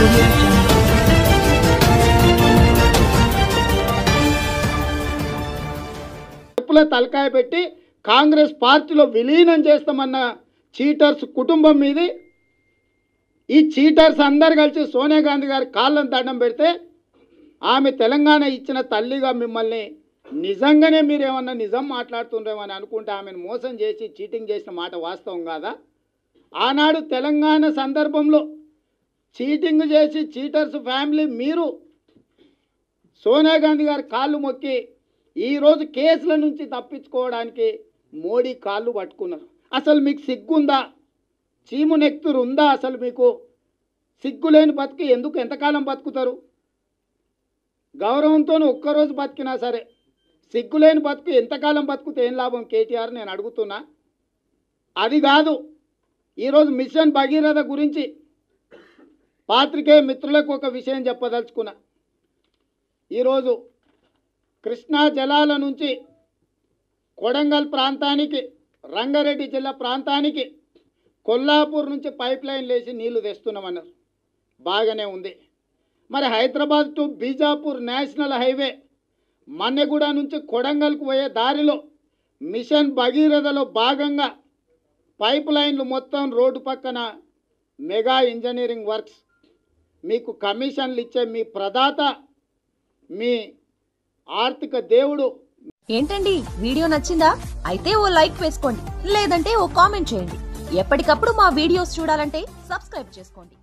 Audio Jungle. చెప్పుల తలకాయ పెట్టి కాంగ్రెస్ పార్టీలో విలీనం చేస్తామన్న చీటర్స్ కుటుంబం మీది ఈ చీటర్స్ అందరు కలిసి సోనియా గాంధీ గారి కాళ్ళను దండం పెడితే ఆమె తెలంగాణ ఇచ్చిన తల్లిగా మిమ్మల్ని నిజంగానే మీరు ఏమన్నా నిజం మాట్లాడుతుండ్రేమని అనుకుంటే ఆమెను మోసం చేసి చీటింగ్ చేసిన మాట వాస్తవం కాదా? ఆనాడు తెలంగాణ సందర్భంలో చీటింగ్ చేసి చీటర్స్ ఫ్యామిలీ మీరు సోనియా గాంధీ గారి కాళ్ళు మొక్కి ఈరోజు కేసుల నుంచి తప్పించుకోవడానికి మోడీ కాళ్ళు పట్టుకున్నారు. అసలు మీకు సిగ్గుందా? చీము నెక్తురు ఉందా? అసలు మీకు సిగ్గులేని బతికి ఎందుకు ఎంతకాలం బతుకుతారు? గౌరవంతో ఒక్కరోజు బతికినా సరే సిగ్గులేని బతుకు ఎంతకాలం బతుకుతే ఏం లాభం కేటీఆర్ నేను అడుగుతున్నా. అది కాదు, ఈరోజు మిషన్ భగీరథ గురించి పాత్రికేయ మిత్రులకు ఒక విషయం చెప్పదలుచుకున్నా. ఈరోజు కృష్ణా జలాల నుంచి కొడంగల్ ప్రాంతానికి, రంగారెడ్డి జిల్లా ప్రాంతానికి కొల్లాపూర్ నుంచి పైప్ లైన్ లేచి నీళ్లు తెస్తున్నామన్నారు. బాగానే ఉంది. మరి Hyderabad to Bijapur national highway Manneguda నుంచి కొడంగల్కు పోయే దారిలో మిషన్ భగీరథలో భాగంగా పైప్ లైన్లు మొత్తం రోడ్డు పక్కన మెగా ఇంజనీరింగ్ వర్క్స్ మీకు కమిషన్లు ఇచ్చే మీ ప్రదాత, మీ ఆర్థిక దేవుడు. ఏంటండి వీడియో నచ్చిందా? అయితే ఓ లైక్ వేసుకోండి, లేదంటే ఓ కామెంట్ చేయండి. ఎప్పటికప్పుడు మా వీడియోస్ చూడాలంటే సబ్స్క్రైబ్ చేసుకోండి.